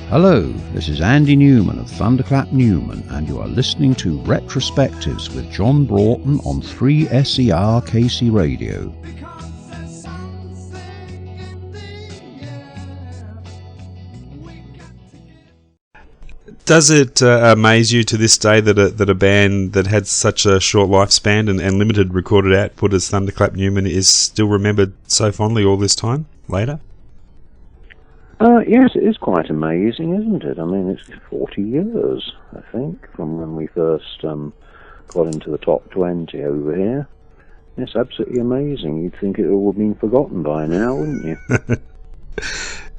Hello, this is Andy Newman of Thunderclap Newman, and you are listening to Retrospectives with John Broughton on 3SER KC Radio. Does it amaze you to this day that a band that had such a short lifespan and limited recorded output as Thunderclap Newman is still remembered so fondly all this time later? Yes, it is quite amazing, isn't it? I mean, it's 40 years, I think, from when we first got into the top 20 over here. It's absolutely amazing. You'd think it all would have been forgotten by now, wouldn't you?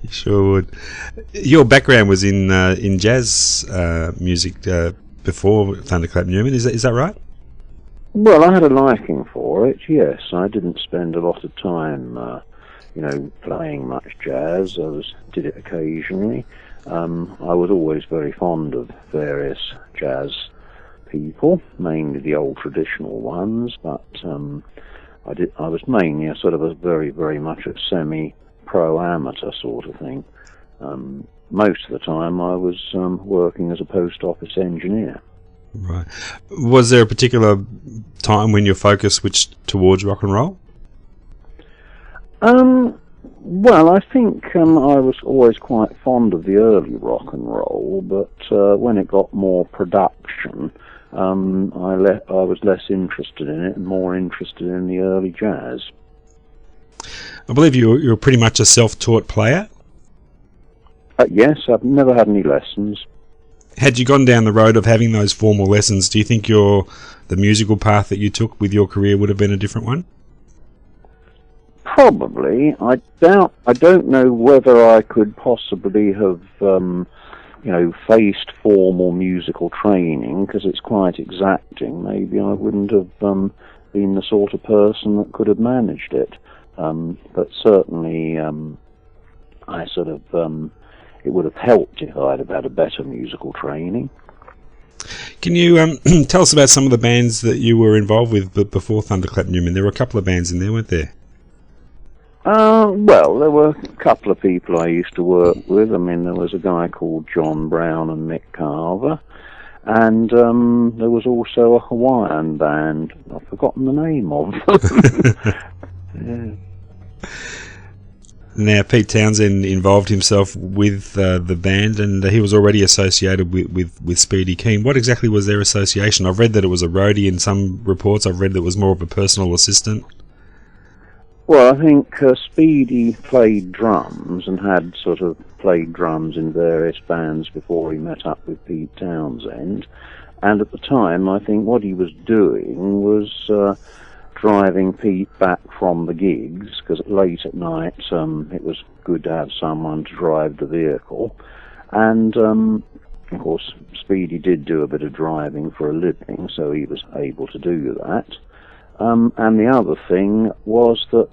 You sure would. Your background was in jazz music before Thunderclap Newman, is that right? Well, I had a liking for it, yes. I didn't spend a lot of time playing much jazz. I did it occasionally. I was always very fond of various jazz people, mainly the old traditional ones, but I was mainly a sort of a very, very much a semi-pro amateur sort of thing. Most of the time I was working as a post office engineer. Right. Was there a particular time when your focus switched towards rock and roll? Well, I think I was always quite fond of the early rock and roll, but when it got more production, I was less interested in it and more interested in the early jazz. I believe you're pretty much a self-taught player? Yes, I've never had any lessons. Had you gone down the road of having those formal lessons, do you think the musical path that you took with your career would have been a different one? Probably. I don't know whether I could possibly have, faced formal musical training, because it's quite exacting. Maybe I wouldn't have been the sort of person that could have managed it. But certainly, I sort of, it would have helped if I'd have had a better musical training. Can you tell us about some of the bands that you were involved with before Thunderclap Newman? There were a couple of bands in there, weren't there? Well, there were a couple of people I used to work with. I mean, there was a guy called John Brown and Mick Carver, and there was also a Hawaiian band. I've forgotten the name of them. Yeah. Now, Pete Townsend involved himself with the band, and he was already associated with Speedy Keen. What exactly was their association? I've read that it was a roadie in some reports. I've read that it was more of a personal assistant. Well, I think Speedy played drums and had sort of played drums in various bands before he met up with Pete Townsend. And at the time, I think what he was doing was driving Pete back from the gigs, because late at night it was good to have someone to drive the vehicle. And, of course, Speedy did do a bit of driving for a living, so he was able to do that. And the other thing was that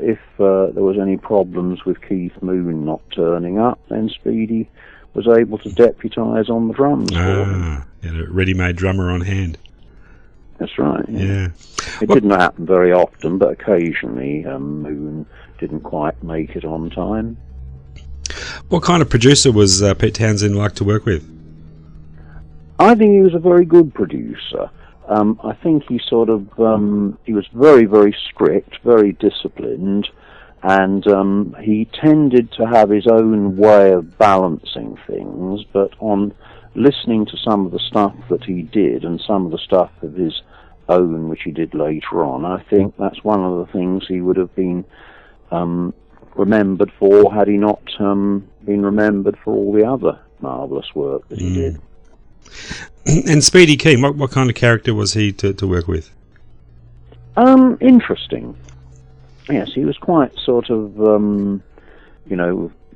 if there was any problems with Keith Moon not turning up, then Speedy was able to deputise on the drums for him. He had a ready-made drummer on hand. That's right. Yeah. It didn't happen very often, but occasionally Moon didn't quite make it on time. What kind of producer was Pete Townsend like to work with? I think he was a very good producer. I think he sort of, he was very, very strict, very disciplined, and he tended to have his own way of balancing things, but on listening to some of the stuff that he did and some of the stuff of his own which he did later on, I think that's one of the things he would have been remembered for had he not been remembered for all the other marvellous work that he did. And Speedy Keen, what kind of character was he to work with? Interesting. Yes, he was quite sort of,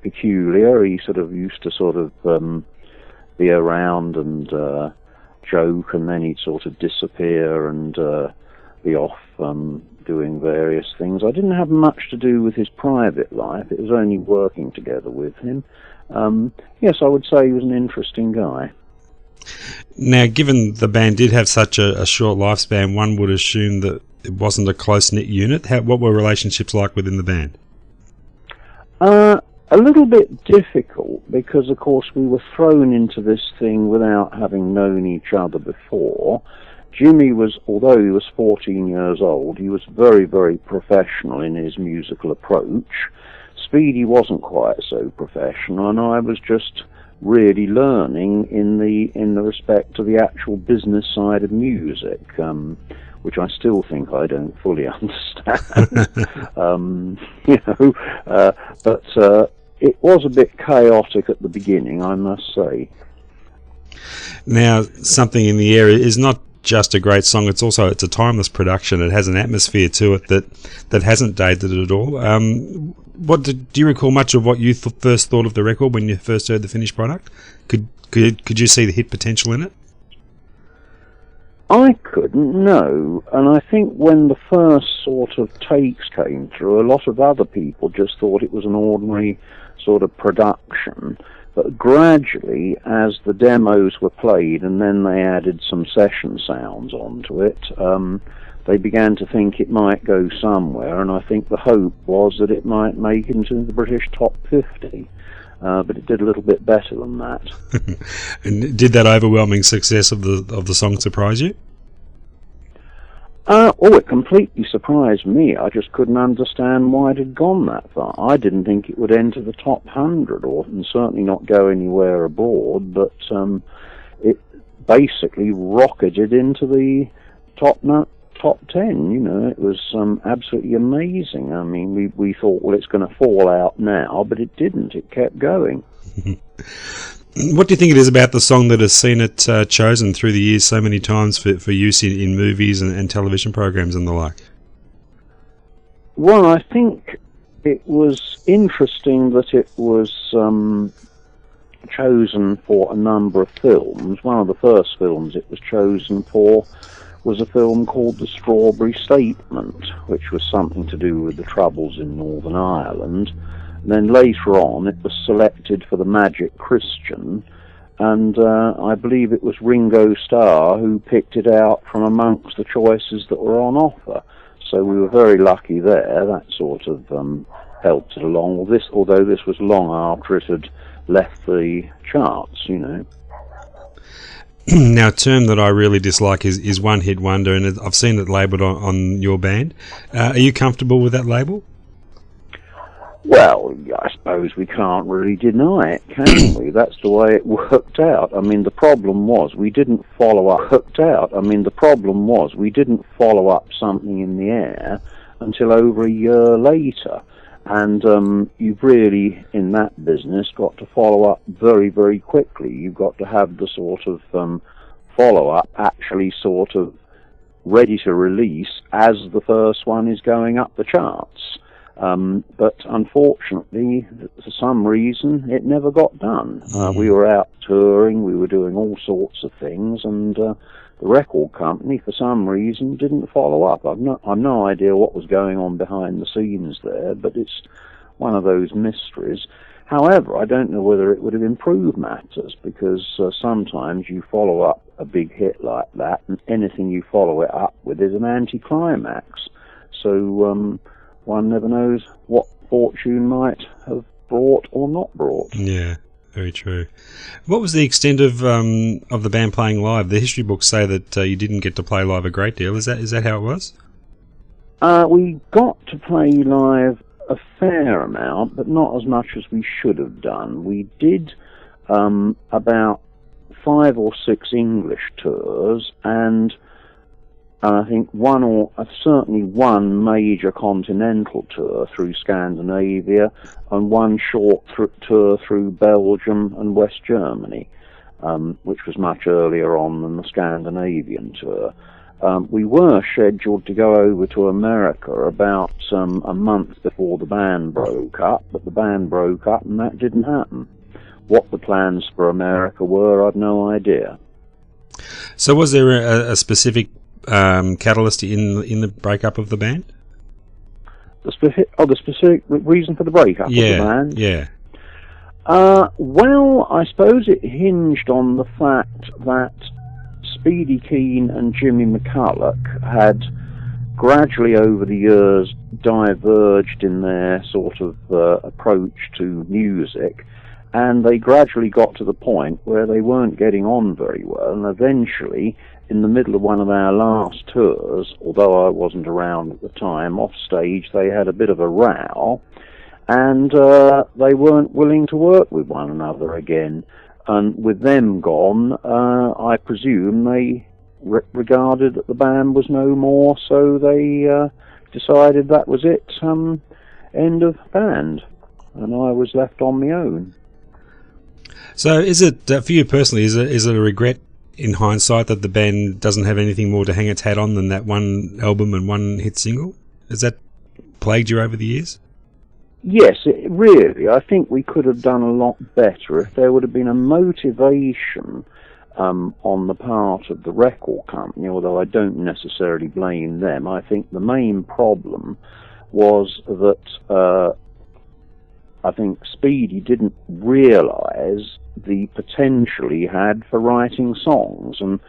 peculiar. He sort of used to sort of be around and joke, and then he'd sort of disappear and be off doing various things. I didn't have much to do with his private life. It was only working together with him. Yes, I would say he was an interesting guy. Now, given the band did have such a short lifespan, one would assume that it wasn't a close-knit unit. What were relationships like within the band? a little bit difficult because, of course, we were thrown into this thing without having known each other before. Jimmy was, although he was 14 years old, he was very, very professional in his musical approach. Speedy wasn't quite so professional, and I was just really learning in the respect to the actual business side of music, which I still think I don't fully understand. But it was a bit chaotic at the beginning, I must say. Now, Something in the Air is not just a great song, it's a timeless production. It has an atmosphere to it that hasn't dated at all. Do you recall much of what you first thought of the record when you first heard the finished product? Could you see the hit potential in it? I couldn't, no. And I think when the first sort of takes came through, a lot of other people just thought it was an ordinary sort of production. But gradually, as the demos were played and then they added some session sounds onto it, they began to think it might go somewhere, and I think the hope was that it might make it into the British top 50. But it did a little bit better than that. And did that overwhelming success of the song surprise you? It completely surprised me. I just couldn't understand why it had gone that far. I didn't think it would enter the top 100, and certainly not go anywhere abroad, but it basically rocketed into the top 10, It was absolutely amazing. I mean, we thought, well, it's going to fall out now, but it didn't. It kept going. What do you think it is about the song that has seen it chosen through the years so many times for use in movies and television programs and the like? Well, I think it was interesting that it was chosen for a number of films. One of the first films it was chosen for was a film called The Strawberry Statement, which was something to do with the troubles in Northern Ireland. And then later on it was selected for The Magic Christian, and I believe it was Ringo Starr who picked it out from amongst the choices that were on offer. So we were very lucky there. That sort of helped it along. Although this was long after it had left the charts, Now, a term that I really dislike is one-hit wonder, and I've seen it labelled on your band. Are you comfortable with that label? Well, I suppose we can't really deny it, can we? That's the way it worked out. I mean, the problem was we didn't follow up something in the air until over a year later. And you've really, in that business, got to follow up very, very quickly. You've got to have the sort of follow-up actually sort of ready to release as the first one is going up the charts. But unfortunately, for some reason, it never got done. We were out touring, we were doing all sorts of things, and the record company, for some reason, didn't follow up. I've no idea what was going on behind the scenes there, but it's one of those mysteries. However, I don't know whether it would have improved matters, because sometimes you follow up a big hit like that, and anything you follow it up with is an anticlimax. So one never knows what fortune might have brought or not brought. Yeah, very true. What was the extent of the band playing live? The history books say that you didn't get to play live a great deal. Is that how it was? We got to play live a fair amount, but not as much as we should have done. We did about 5 or 6 English tours, and I think certainly one major continental tour through Scandinavia, and one short tour through Belgium and West Germany, which was much earlier on than the Scandinavian tour. We were scheduled to go over to America about a month before the band broke up, but the band broke up and that didn't happen. What the plans for America were, I've no idea. So was there a specific catalyst in the breakup of the band? The specific reason for the breakup of the band? Yeah. Well, I suppose it hinged on the fact that Speedy Keen and Jimmy McCulloch had gradually over the years diverged in their sort of approach to music, and they gradually got to the point where they weren't getting on very well, and eventually, in the middle of one of our last tours, although I wasn't around at the time, off stage they had a bit of a row, and they weren't willing to work with one another again. And with them gone, I presume they regarded that the band was no more, so they decided that was it, end of band, and I was left on my own. So is it, for you personally, is it a regret in hindsight that the band doesn't have anything more to hang its hat on than that one album and one hit single? Has that plagued you over the years? Yes, really. I think we could have done a lot better if there would have been a motivation on the part of the record company, although I don't necessarily blame them. I think the main problem was that I think Speedy didn't realise the potential he had for writing songs, and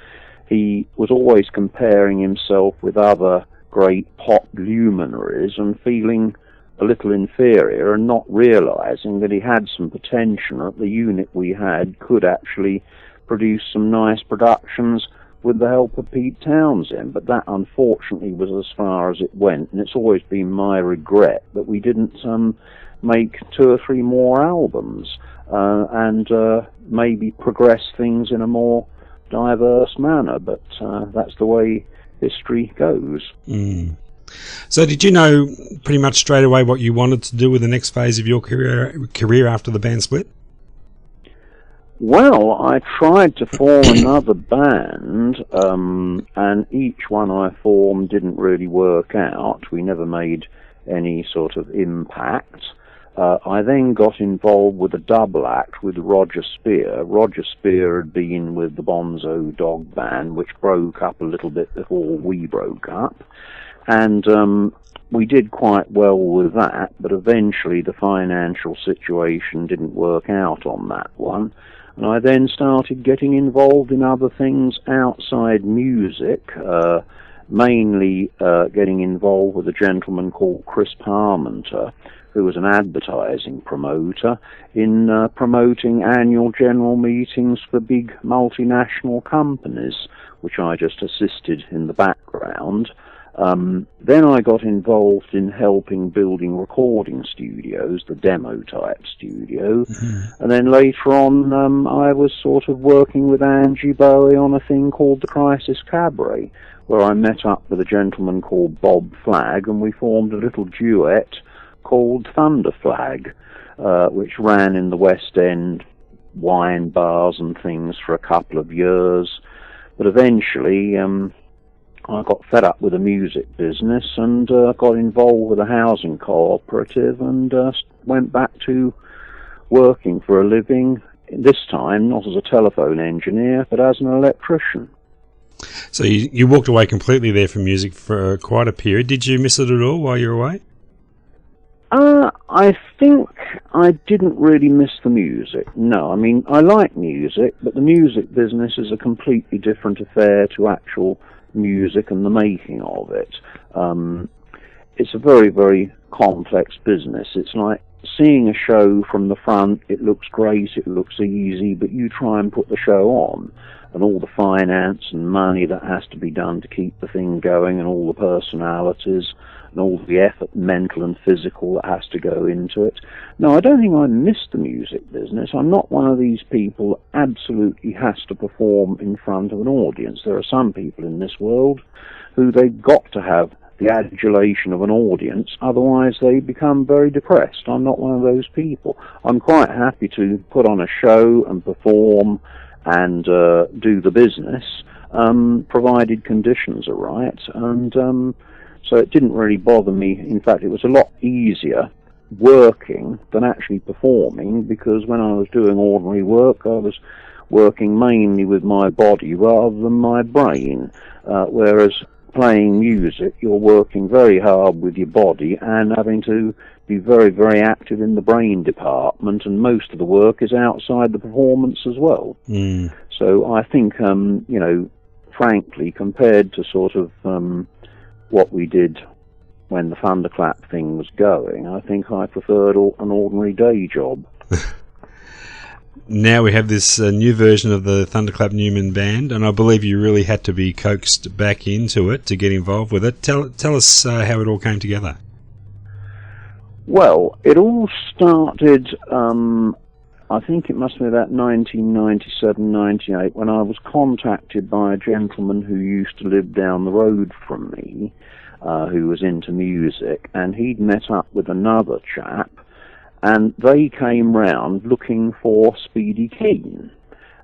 he was always comparing himself with other great pop luminaries and feeling a little inferior and not realising that he had some potential, that the unit we had could actually produce some nice productions with the help of Pete Townsend. But that unfortunately was as far as it went, and it's always been my regret that we didn't make 2 or 3 more albums and maybe progress things in a more diverse manner, but that's the way history goes. So did you know pretty much straight away what you wanted to do with the next phase of your career after the band split? Well, I tried to form another band, and each one I formed didn't really work out. We never made any sort of impact. I then got involved with a double act with Roger Spear. Roger Spear had been with the Bonzo Dog Band, which broke up a little bit before we broke up. And we did quite well with that, but eventually the financial situation didn't work out on that one. And I then started getting involved in other things outside music, mainly getting involved with a gentleman called Chris Parmenter, who was an advertising promoter, in promoting annual general meetings for big multinational companies, which I just assisted in the background. Then I got involved in helping building recording studios, the demo type studio, and then later on I was sort of working with Angie Bowie on a thing called the Crisis Cabaret, where I met up with a gentleman called Bob Flagg, and we formed a little duet called Thunder Flag, which ran in the West End wine bars and things for a couple of years. But eventually I got fed up with the music business and got involved with a housing cooperative and went back to working for a living, this time not as a telephone engineer but as an electrician. So you walked away completely there from music for quite a period. Did you miss it at all while you were away? I think I didn't really miss the music. No, I mean, I like music, but the music business is a completely different affair to actual music and the making of it. It's a very, very complex business. It's like seeing a show from the front. It looks great, it looks easy, but you try and put the show on, and all the finance and money that has to be done to keep the thing going, and all the personalities and all the effort, mental and physical, that has to go into it. No, I don't think I missed the music business. I'm not one of these people that absolutely has to perform in front of an audience. There are some people in this world who they've got to have the adulation of an audience, otherwise they become very depressed. I'm not one of those people. I'm quite happy to put on a show and perform and do the business, provided conditions are right, and so it didn't really bother me. In fact, it was a lot easier working than actually performing, because when I was doing ordinary work, I was working mainly with my body rather than my brain, whereas playing music, you're working very hard with your body and having to be very, very active in the brain department, and most of the work is outside the performance as well. So I think, frankly, compared to sort of what we did when the Thunderclap thing was going, I think I preferred an ordinary day job. Now we have this new version of the Thunderclap Newman Band, and I believe you really had to be coaxed back into it to get involved with it. Tell us how it all came together. Well, it all started, I think it must be about 1997-98, when I was contacted by a gentleman who used to live down the road from me, who was into music, and he'd met up with another chap, and they came round looking for Speedy Keen.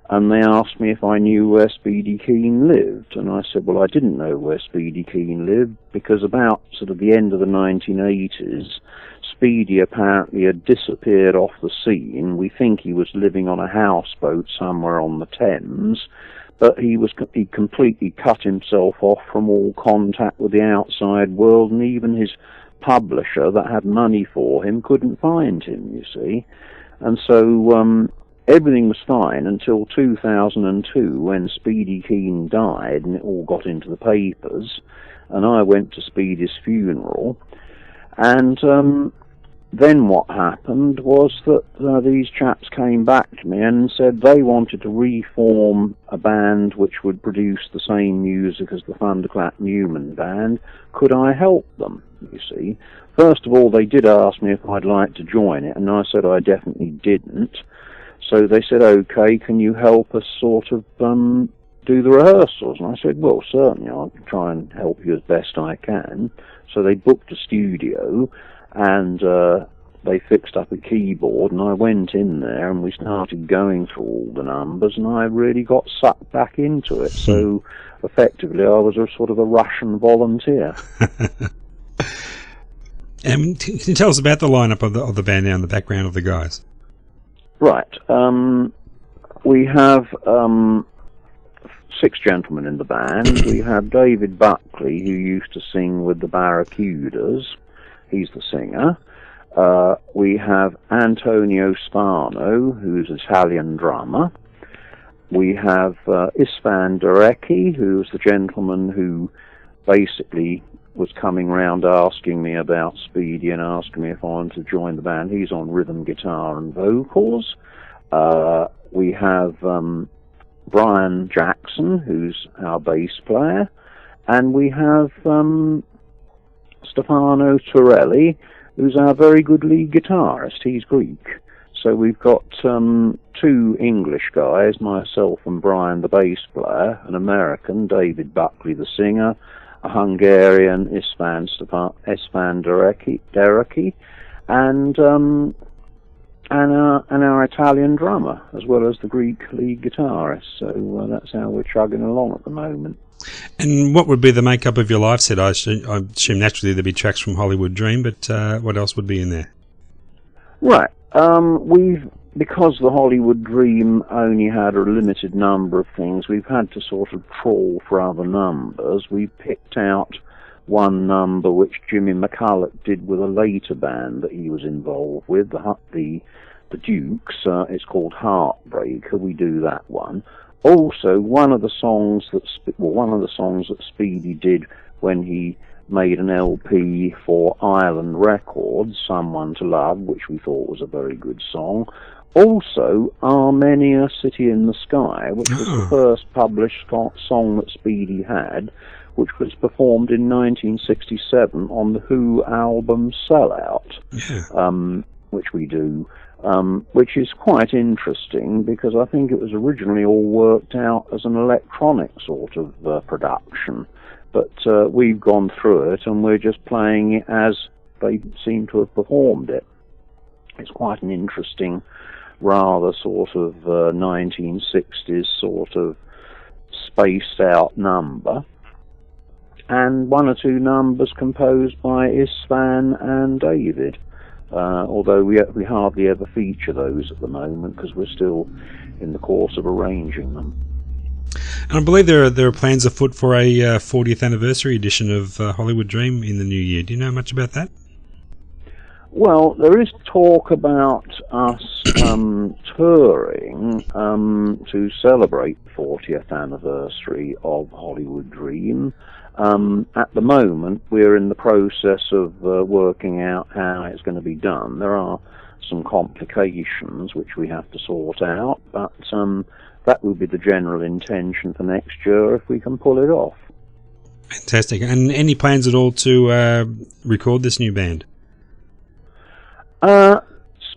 And they asked me if I knew where Speedy Keen lived. And I said, well, I didn't know where Speedy Keen lived, because about sort of the end of the 1980s, Speedy apparently had disappeared off the scene. We think he was living on a houseboat somewhere on the Thames, but he completely cut himself off from all contact with the outside world, and even his publisher that had money for him couldn't find him, you see. And so everything was fine until 2002, when Speedy Keen died and it all got into the papers, and I went to Speedy's funeral. And then what happened was that these chaps came back to me and said they wanted to reform a band which would produce the same music as the Thunderclap Newman Band. Could I help them, you see? First of all, they did ask me if I'd like to join it, and I said I definitely didn't. So they said, okay, can you help us sort of do the rehearsals? And I said, well, certainly, I'll try and help you as best I can. So they booked a studio, and they fixed up a keyboard, and I went in there and we started going through all the numbers, and I really got sucked back into it. So effectively I was a sort of a Russian volunteer. And can you tell us about the lineup of the band now and the background of the guys? Right. We have 6 gentlemen in the band. We have David Buckley, who used to sing with the Barracudas. He's the singer. We have Antonio Spano, who's an Italian drummer. We have Istvan Derecki, who's the gentleman who basically was coming round asking me about Speedy and asking me if I wanted to join the band. He's on rhythm guitar and vocals. We have Brian Jackson, who's our bass player. And we have Stefano Torelli, who's our very good lead guitarist. He's Greek. So we've got 2 English guys, myself and Brian, the bass player, an American, David Buckley, the singer, a Hungarian, Istvan Derecki, and our Italian drummer, as well as the Greek lead guitarist. So that's how we're chugging along at the moment. And what would be the makeup of your live set? I assume naturally there'd be tracks from Hollywood Dream, but what else would be in there? Right. Because the Hollywood Dream only had a limited number of things, we've had to sort of trawl for other numbers. We picked out one number which Jimmy McCulloch did with a later band that he was involved with, the Dukes. It's called Heartbreaker. We do that one. Also, one of the songs that Speedy did when he made an LP for Island Records, Someone to Love, which we thought was a very good song. Also, Armenia City in the Sky, which was the first published song that Speedy had, which was performed in 1967 on the Who album Sellout, which we do. Which is quite interesting, because I think it was originally all worked out as an electronic sort of production, but we've gone through it and we're just playing it as they seem to have performed it. It's quite an interesting, rather sort of 1960s sort of spaced out number, and 1 or 2 numbers composed by Istvan and David. Although we hardly ever feature those at the moment because we're still in the course of arranging them. And I believe there are plans afoot for a 40th anniversary edition of Hollywood Dream in the new year. Do you know much about that? Well, there is talk about us touring to celebrate the 40th anniversary of Hollywood Dream. At the moment, we're in the process of working out how it's going to be done. There are some complications which we have to sort out, but that will be the general intention for next year if we can pull it off. Fantastic. And any plans at all to record this new band?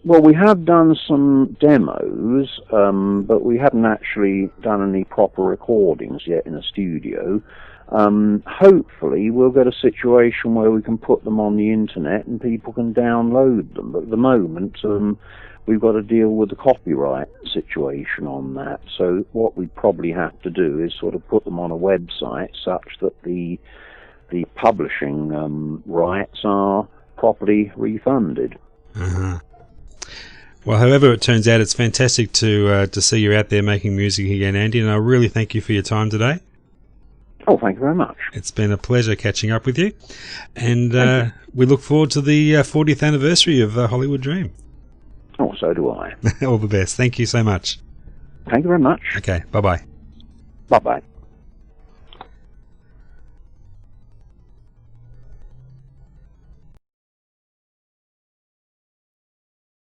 Well, we have done some demos, but we haven't actually done any proper recordings yet in a studio. Hopefully we'll get a situation where we can put them on the internet and people can download them. But at the moment, we've got to deal with the copyright situation on that. So what we probably have to do is sort of put them on a website such that the publishing rights are properly refunded. Uh-huh. Well, however it turns out, it's fantastic to see you out there making music again, Andy, and I really thank you for your time today. Oh, thank you very much. It's been a pleasure catching up with you, and we look forward to the 40th anniversary of Hollywood Dream. Oh, so do I. All the best. Thank you so much. Thank you very much. Okay, bye-bye. Bye-bye.